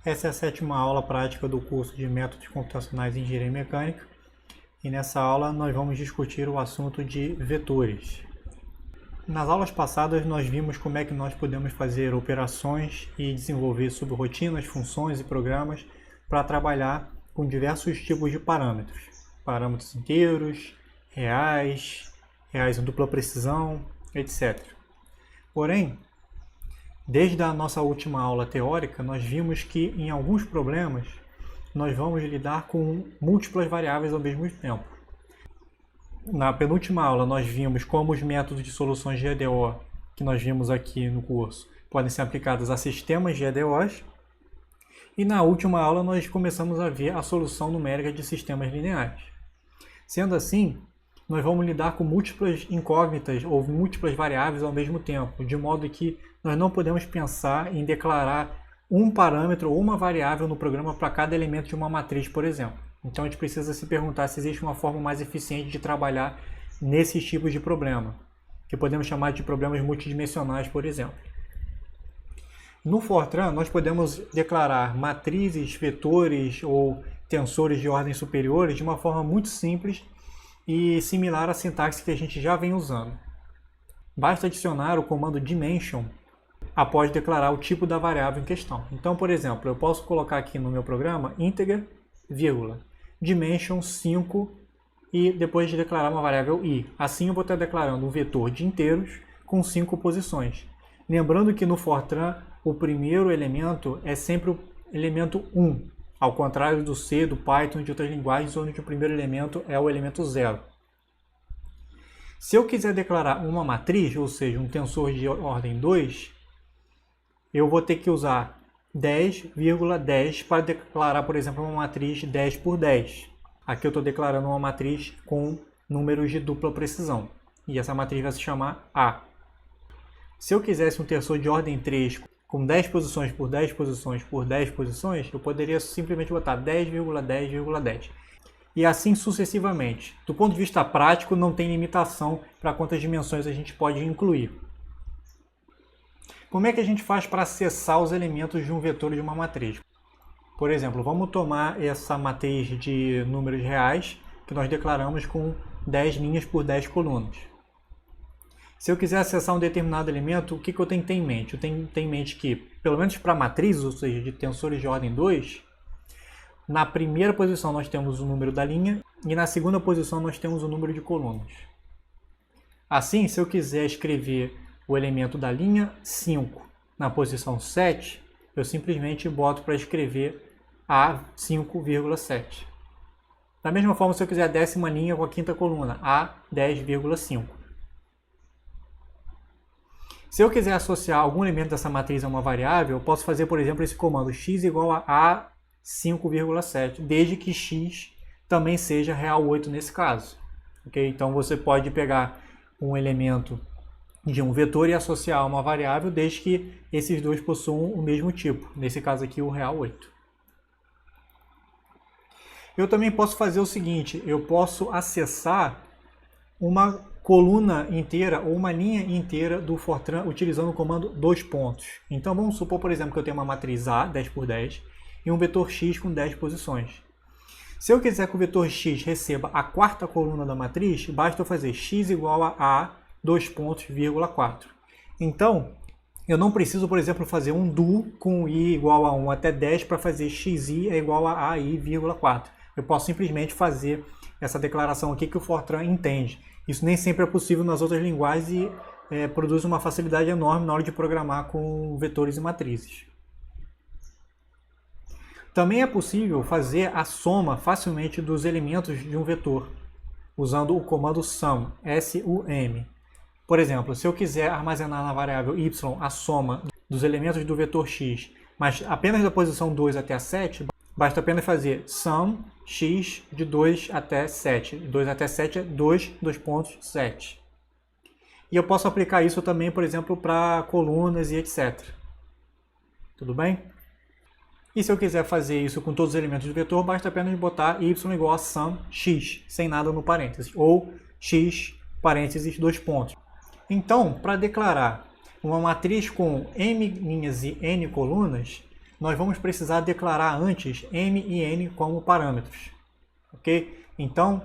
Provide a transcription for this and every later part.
Essa é a 7ª aula prática do curso de Métodos Computacionais em Engenharia Mecânica e nessa aula nós vamos discutir o assunto de vetores. Nas aulas passadas nós vimos como é que nós podemos fazer operações e desenvolver subrrotinas, funções e programas para trabalhar com diversos tipos de parâmetros. Parâmetros inteiros, reais em dupla precisão, etc. Porém, desde a nossa última aula teórica, nós vimos que em alguns problemas nós vamos lidar com múltiplas variáveis ao mesmo tempo. Na penúltima aula nós vimos como os métodos de soluções de EDO, que nós vimos aqui no curso, podem ser aplicados a sistemas de EDOs. E na última aula nós começamos a ver a solução numérica de sistemas lineares. Sendo assim, nós vamos lidar com múltiplas incógnitas ou múltiplas variáveis ao mesmo tempo, de modo que nós não podemos pensar em declarar um parâmetro ou uma variável no programa para cada elemento de uma matriz, por exemplo. Então a gente precisa se perguntar se existe uma forma mais eficiente de trabalhar nesses tipos de problema, que podemos chamar de problemas multidimensionais, por exemplo. No Fortran, nós podemos declarar matrizes, vetores ou tensores de ordem superiores de uma forma muito simples e similar à sintaxe que a gente já vem usando. Basta adicionar o comando dimension após declarar o tipo da variável em questão. Então, por exemplo, eu posso colocar aqui no meu programa integer, vírgula, dimension 5 e depois de declarar uma variável i. Assim eu vou estar declarando um vetor de inteiros com 5 posições. Lembrando que no Fortran o primeiro elemento é sempre o elemento 1, ao contrário do C, do Python e de outras linguagens onde o primeiro elemento é o elemento 0. Se eu quiser declarar uma matriz, ou seja, um tensor de ordem 2, eu vou ter que usar 10,10 para declarar, por exemplo, uma matriz 10 por 10. Aqui eu estou declarando uma matriz com números de dupla precisão. E essa matriz vai se chamar A. Se eu quisesse um tensor de ordem 3 com 10 posições por 10 posições por 10 posições, eu poderia simplesmente botar 10,10,10. E assim sucessivamente. Do ponto de vista prático, não tem limitação para quantas dimensões a gente pode incluir. Como é que a gente faz para acessar os elementos de um vetor de uma matriz? Por exemplo, vamos tomar essa matriz de números reais que nós declaramos com 10 linhas por 10 colunas. Se eu quiser acessar um determinado elemento, o que eu tenho que ter em mente? Eu tenho que ter em mente que, pelo menos para matrizes, ou seja, de tensores de ordem 2, na primeira posição nós temos o número da linha e na segunda posição nós temos o número de colunas. Assim, se eu quiser escrever o elemento da linha 5 na posição 7, eu simplesmente boto para escrever A5,7. Da mesma forma, se eu quiser a 10ª linha com a 5ª coluna, A10,5. Se eu quiser associar algum elemento dessa matriz a uma variável, eu posso fazer, por exemplo, esse comando x igual a A5,7, desde que x também seja real 8 nesse caso. Okay? Então você pode pegar um elemento de um vetor e associar a uma variável, desde que esses dois possuam o mesmo tipo, nesse caso aqui o real 8. Eu também posso fazer o seguinte, eu posso acessar uma coluna inteira ou uma linha inteira do Fortran utilizando o comando dois pontos. Então vamos supor, por exemplo, que eu tenho uma matriz A, 10 por 10, e um vetor x com 10 posições. Se eu quiser que o vetor x receba a 4ª coluna da matriz, basta eu fazer x igual a 2 pontos, vírgula 4. Então, eu não preciso, por exemplo, fazer um do com i igual a 1 até 10 para fazer xi é igual a ai, vírgula 4. Eu posso simplesmente fazer essa declaração aqui que o Fortran entende. Isso nem sempre é possível nas outras linguagens e produz uma facilidade enorme na hora de programar com vetores e matrizes. Também é possível fazer a soma facilmente dos elementos de um vetor, usando o comando sum, S-U-M. Por exemplo, se eu quiser armazenar na variável y a soma dos elementos do vetor x, mas apenas da posição 2 até a 7, basta apenas fazer sum x de 2 até 7. 2 até 7 é 2 pontos, 7. E eu posso aplicar isso também, por exemplo, para colunas e etc. Tudo bem? E se eu quiser fazer isso com todos os elementos do vetor, basta apenas botar y igual a sum x, sem nada no parênteses, ou x, parênteses, 2 pontos. Então, para declarar uma matriz com m linhas e n colunas, nós vamos precisar declarar antes m e n como parâmetros. Ok? Então,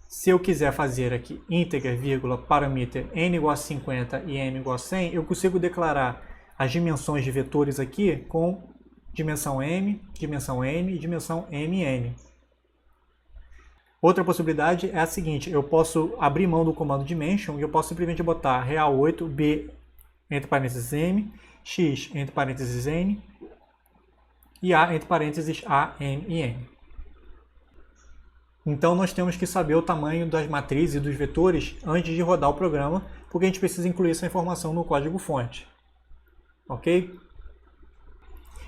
se eu quiser fazer aqui integer, vírgula, parâmetro n igual a 50 e m igual a 100, eu consigo declarar as dimensões de vetores aqui com dimensão m, dimensão n e dimensão mn. Outra possibilidade é a seguinte, eu posso abrir mão do comando dimension e eu posso simplesmente botar real 8, b, entre parênteses m, x, entre parênteses n, e a, entre parênteses a, m e n. Então nós temos que saber o tamanho das matrizes e dos vetores antes de rodar o programa, porque a gente precisa incluir essa informação no código-fonte. Ok?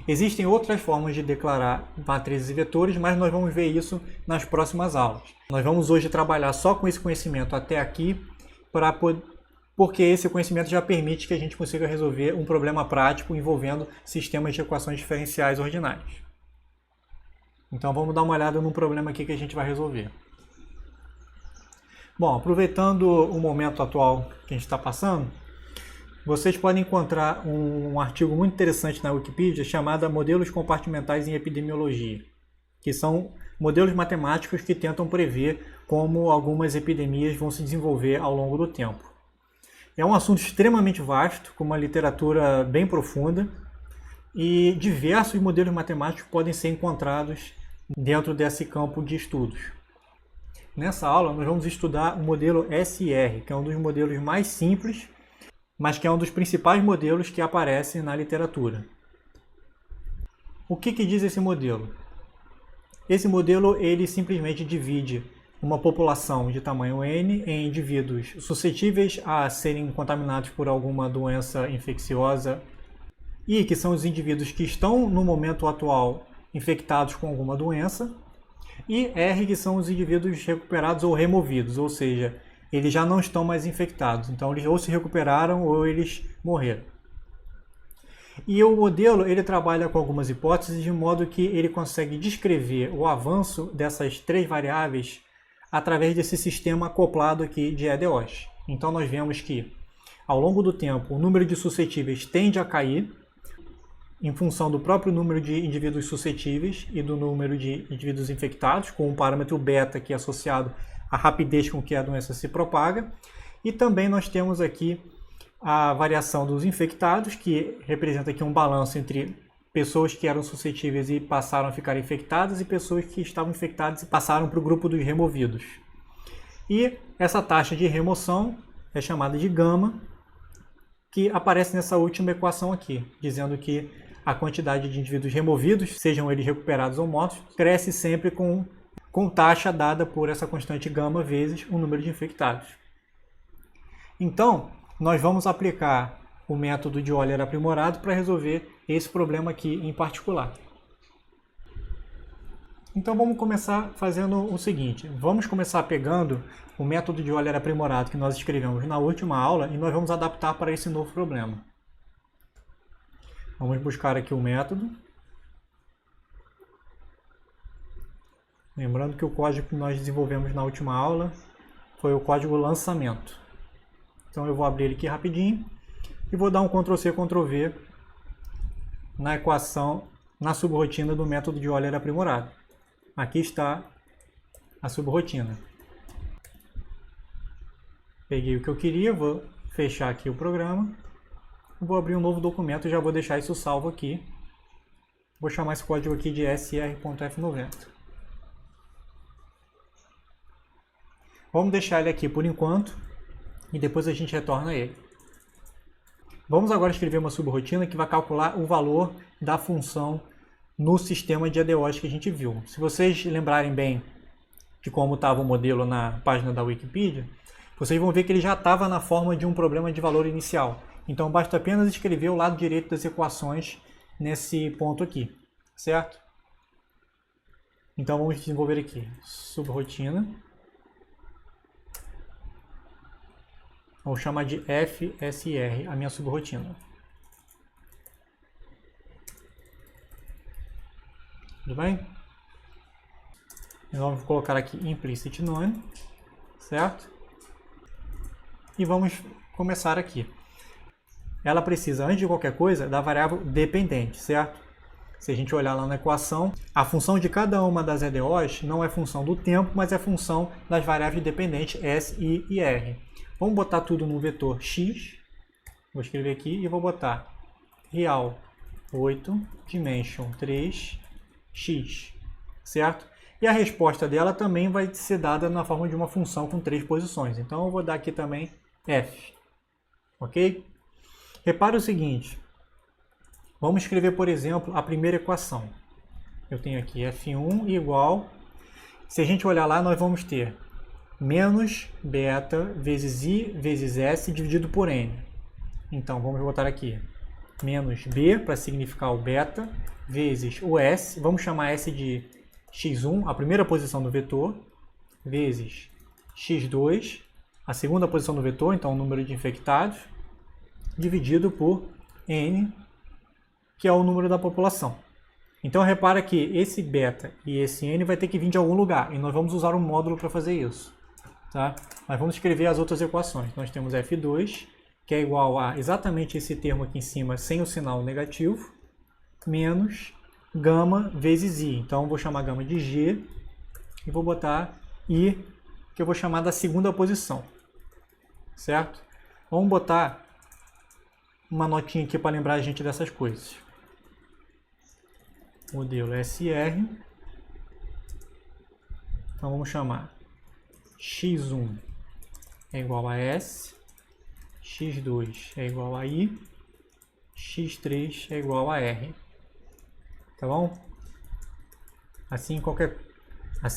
Existem outras formas de declarar matrizes e vetores, mas nós vamos ver isso nas próximas aulas. Nós vamos hoje trabalhar só com esse conhecimento até aqui, porque esse conhecimento já permite que a gente consiga resolver um problema prático envolvendo sistemas de equações diferenciais ordinários. Então vamos dar uma olhada num problema aqui que a gente vai resolver. Bom, aproveitando o momento atual que a gente está passando, vocês podem encontrar um artigo muito interessante na Wikipedia chamado Modelos Compartimentais em Epidemiologia, que são modelos matemáticos que tentam prever como algumas epidemias vão se desenvolver ao longo do tempo. É um assunto extremamente vasto, com uma literatura bem profunda, e diversos modelos matemáticos podem ser encontrados dentro desse campo de estudos. Nessa aula, nós vamos estudar o modelo SR, que é um dos modelos mais simples, mas que é um dos principais modelos que aparecem na literatura. O que diz esse modelo? Esse modelo ele simplesmente divide uma população de tamanho n em indivíduos suscetíveis a serem contaminados por alguma doença infecciosa e que são os indivíduos que estão no momento atual infectados com alguma doença, e R, que são os indivíduos recuperados ou removidos, ou seja, eles já não estão mais infectados, então eles ou se recuperaram ou eles morreram. E o modelo ele trabalha com algumas hipóteses de modo que ele consegue descrever o avanço dessas três variáveis através desse sistema acoplado aqui de EDOs. Então nós vemos que ao longo do tempo o número de suscetíveis tende a cair em função do próprio número de indivíduos suscetíveis e do número de indivíduos infectados, com um parâmetro beta que é associado a rapidez com que a doença se propaga, e também nós temos aqui a variação dos infectados, que representa aqui um balanço entre pessoas que eram suscetíveis e passaram a ficar infectadas e pessoas que estavam infectadas e passaram para o grupo dos removidos. E essa taxa de remoção é chamada de gama, que aparece nessa última equação aqui, dizendo que a quantidade de indivíduos removidos, sejam eles recuperados ou mortos, cresce sempre com taxa dada por essa constante gama vezes o número de infectados. Então, nós vamos aplicar o método de Euler aprimorado para resolver esse problema aqui em particular. Então vamos começar fazendo o seguinte, vamos começar pegando o método de Euler aprimorado que nós escrevemos na última aula e nós vamos adaptar para esse novo problema. Vamos buscar aqui o método. Lembrando que o código que nós desenvolvemos na última aula foi o código lançamento. Então eu vou abrir ele aqui rapidinho e vou dar um Ctrl+C, Ctrl+V na equação, na subrotina do método de Euler aprimorado. Aqui está a subrotina. Peguei o que eu queria, vou fechar aqui o programa. Vou abrir um novo documento e já vou deixar isso salvo aqui. Vou chamar esse código aqui de sr.f90. Vamos deixar ele aqui por enquanto e depois a gente retorna a ele. Vamos agora escrever uma subrotina que vai calcular o valor da função no sistema de EDOs que a gente viu. Se vocês lembrarem bem de como estava o modelo na página da Wikipedia, vocês vão ver que ele já estava na forma de um problema de valor inicial. Então basta apenas escrever o lado direito das equações nesse ponto aqui, certo? Então vamos desenvolver aqui subrotina. Vou chamar de FSR, a minha subrotina. Tudo bem? Então vamos colocar aqui implicit none, certo? E vamos começar aqui. Ela precisa, antes de qualquer coisa, da variável dependente, certo? Se a gente olhar lá na equação, a função de cada uma das EDOs não é função do tempo, mas é função das variáveis dependentes S, I e R. Vamos botar tudo no vetor x. Vou escrever aqui e vou botar real 8, dimension 3, x, certo? E a resposta dela também vai ser dada na forma de uma função com 3 posições. Então eu vou dar aqui também f, ok? Repare o seguinte, vamos escrever, por exemplo, a primeira equação. Eu tenho aqui f1 igual, se a gente olhar lá, nós vamos ter menos beta vezes i vezes s dividido por n. Então vamos botar aqui menos b para significar o beta, vezes o s, vamos chamar s de x1, a primeira posição do vetor, vezes x2, a segunda posição do vetor, então o número de infectados, dividido por n, que é o número da população. Então repara que esse beta e esse n vai ter que vir de algum lugar, e nós vamos usar um módulo para fazer isso. Tá? Mas vamos escrever as outras equações. Nós temos f2, que é igual a exatamente esse termo aqui em cima, sem o sinal negativo, menos gama vezes i. Então eu vou chamar gama de g e vou botar i, que eu vou chamar da segunda posição. Certo? Vamos botar uma notinha aqui para lembrar a gente dessas coisas. Modelo SR. Então vamos chamar x1 é igual a S, x2 é igual a I, x3 é igual a R. Tá bom? Assim,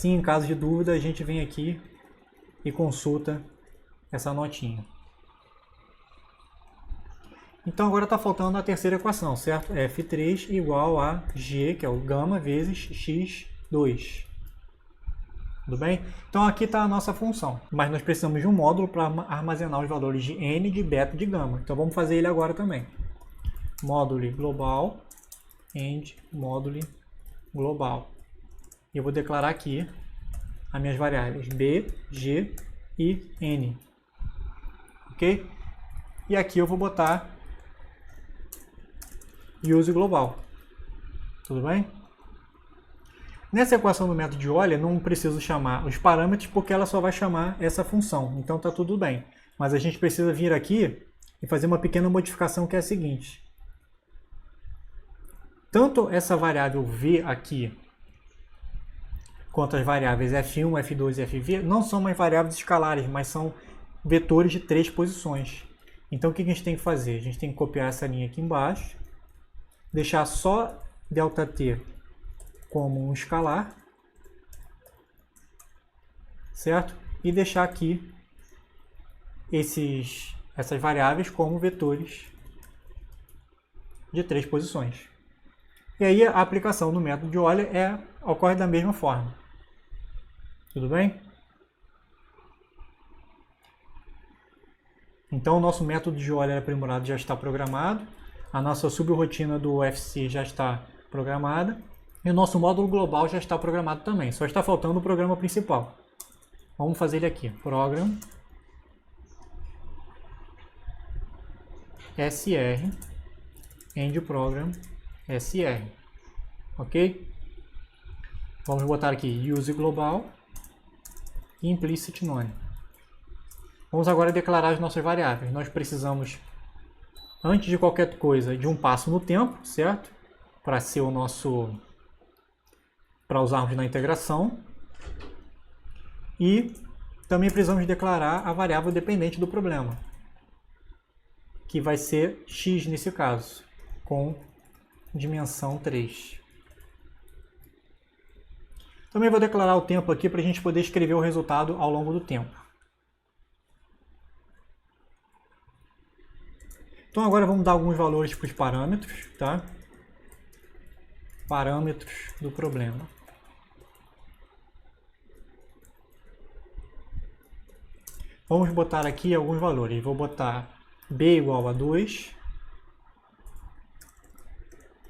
em caso de dúvida, a gente vem aqui e consulta essa notinha. Então agora está faltando a terceira equação, certo? F3 igual a G, que é o gama, vezes x2. Tudo bem? Então aqui está a nossa função, mas nós precisamos de um módulo para armazenar os valores de n, de beta e de gama. Então vamos fazer ele agora também. Módulo global, end, módulo global. E eu vou declarar aqui as minhas variáveis b, g e n. Ok? E aqui eu vou botar use global. Tudo bem? Nessa equação do método de Euler, não preciso chamar os parâmetros porque ela só vai chamar essa função. Então está tudo bem. Mas a gente precisa vir aqui e fazer uma pequena modificação que é a seguinte. Tanto essa variável v aqui, quanto as variáveis f1, f2 e fv, não são mais variáveis escalares, mas são vetores de 3 posições. Então o que a gente tem que fazer? A gente tem que copiar essa linha aqui embaixo, deixar só ΔT como um escalar, certo? E deixar aqui essas variáveis como vetores de 3 posições. E aí a aplicação do método de Euler ocorre da mesma forma. Tudo bem? Então o nosso método de Euler aprimorado já está programado, a nossa subrotina do UFC já está programada, e o nosso módulo global já está programado também. Só está faltando o programa principal. Vamos fazer ele aqui. Program SR end program SR. Ok? Vamos botar aqui use global e implicit none. Vamos agora declarar as nossas variáveis. Nós precisamos, antes de qualquer coisa, de um passo no tempo, certo? Para ser o nosso, para usarmos na integração. E também precisamos declarar a variável dependente do problema, que vai ser x nesse caso, com dimensão 3. Também vou declarar o tempo aqui para a gente poder escrever o resultado ao longo do tempo. Então agora vamos dar alguns valores para os parâmetros, tá? Parâmetros do problema. Vamos botar aqui alguns valores. Vou botar b igual a 2,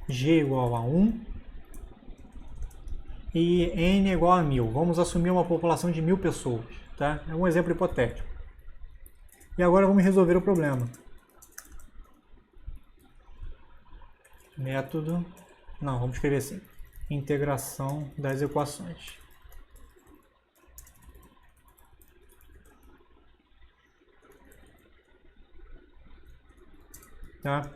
g igual a 1 e n igual a 1000. Vamos assumir uma população de 1000 pessoas, tá? É um exemplo hipotético. E agora vamos resolver o problema. Método Não, vamos escrever assim. Integração das equações. Tá?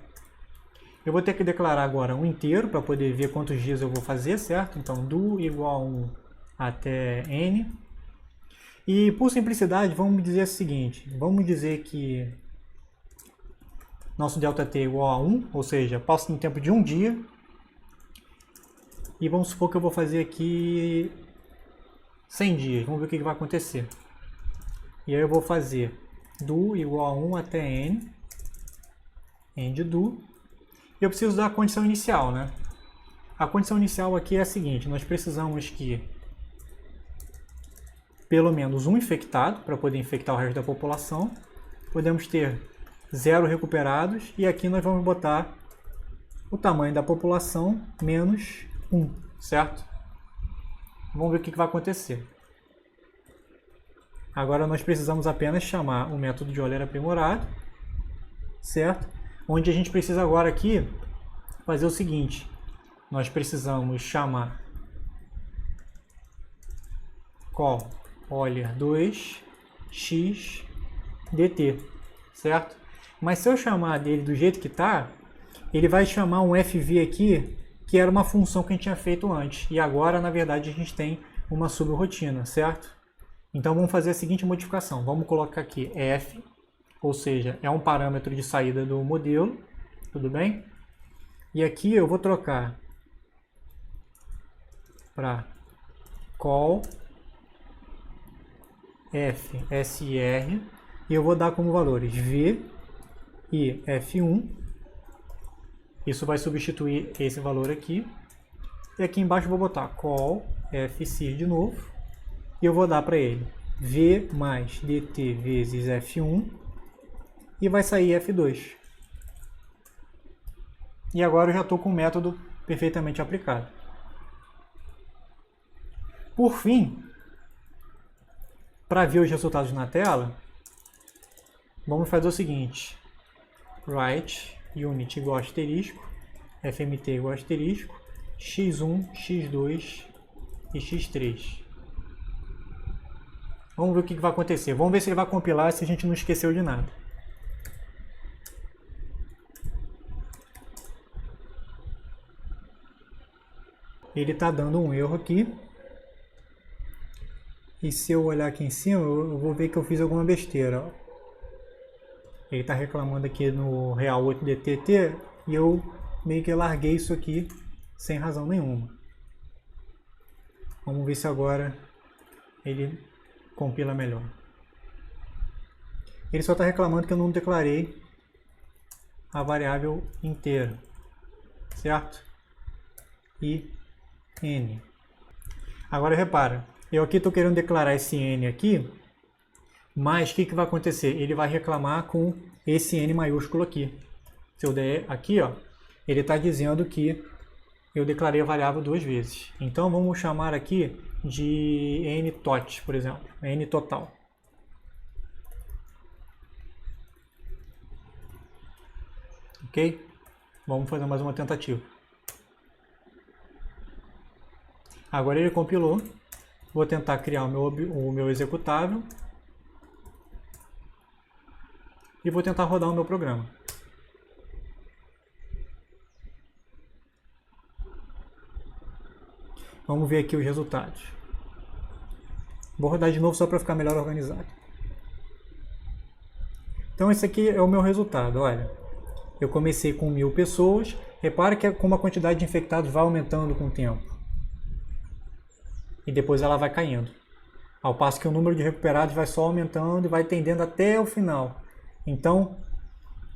Eu vou ter que declarar agora um inteiro para poder ver quantos dias eu vou fazer, certo? Então, do igual a 1 até n. E por simplicidade, vamos dizer o seguinte. Vamos dizer que nosso ΔT é igual a 1, ou seja, passo no tempo de um dia. E vamos supor que eu vou fazer aqui 100 dias. Vamos ver o que vai acontecer. E aí eu vou fazer do igual a 1 até n. N de do. E eu preciso da condição inicial, né? A condição inicial aqui é a seguinte. Nós precisamos que pelo menos um infectado, para poder infectar o resto da população. Podemos ter 0 recuperados. E aqui nós vamos botar o tamanho da população menos 1, certo? Vamos ver o que vai acontecer. Agora nós precisamos apenas chamar o método de Euler aprimorado, certo? Onde a gente precisa agora aqui fazer o seguinte. Nós precisamos chamar call Euler 2 x dt, certo? Mas se eu chamar dele do jeito que está, ele vai chamar um fv aqui, que era uma função que a gente tinha feito antes. E agora, na verdade, a gente tem uma subrrotina, certo? Então vamos fazer a seguinte modificação. Vamos colocar aqui f, ou seja, é um parâmetro de saída do modelo, tudo bem? E aqui eu vou trocar para call fsr e eu vou dar como valores v e f1. Isso vai substituir esse valor aqui. E aqui embaixo eu vou botar call fsir de novo. E eu vou dar para ele v mais dt vezes f1 e vai sair f2. E agora eu já estou com o método perfeitamente aplicado. Por fim, para ver os resultados na tela, vamos fazer o seguinte. Write unit igual a asterisco, fmt igual a asterisco, x1, x2 e x3. Vamos ver o que vai acontecer. Vamos ver se ele vai compilar, se a gente não esqueceu de nada. Ele está dando um erro aqui. E se eu olhar aqui em cima, eu vou ver que eu fiz alguma besteira. Ele está reclamando aqui no real 8DTT e eu meio que larguei isso aqui sem razão nenhuma. Vamos ver se agora ele compila melhor. Ele só está reclamando que eu não declarei a variável inteira, certo? E n. Agora repara, eu aqui estou querendo declarar esse n aqui, mas o que vai acontecer? Ele vai reclamar com esse n maiúsculo aqui. Se eu der aqui, ó, ele está dizendo que eu declarei a variável duas vezes. Então vamos chamar aqui de n tot, por exemplo, n total. Ok? Vamos fazer mais uma tentativa. Agora ele compilou. Vou tentar criar o meu executável. E vou tentar rodar o meu programa. Vamos ver aqui os resultados. Vou rodar de novo só para ficar melhor organizado. Então esse aqui é o meu resultado. Olha, eu comecei com 1000 pessoas. Repara que como a quantidade de infectados vai aumentando com o tempo. E depois ela vai caindo. Ao passo que o número de recuperados vai só aumentando e vai tendendo até o final. Então,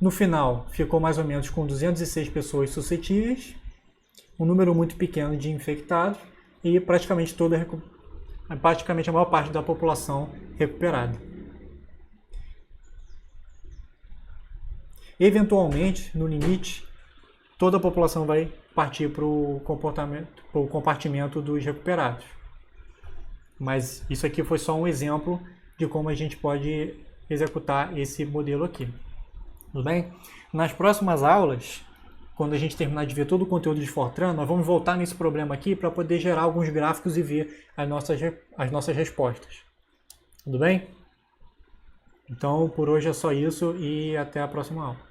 no final, ficou mais ou menos com 206 pessoas suscetíveis, um número muito pequeno de infectados e praticamente a maior parte da população recuperada. Eventualmente, no limite, toda a população vai partir para o compartimento dos recuperados. Mas isso aqui foi só um exemplo de como a gente pode executar esse modelo aqui. Tudo bem? Nas próximas aulas, quando a gente terminar de ver todo o conteúdo de Fortran, nós vamos voltar nesse problema aqui para poder gerar alguns gráficos e ver as nossas respostas. Tudo bem? Então, por hoje é só isso e até a próxima aula.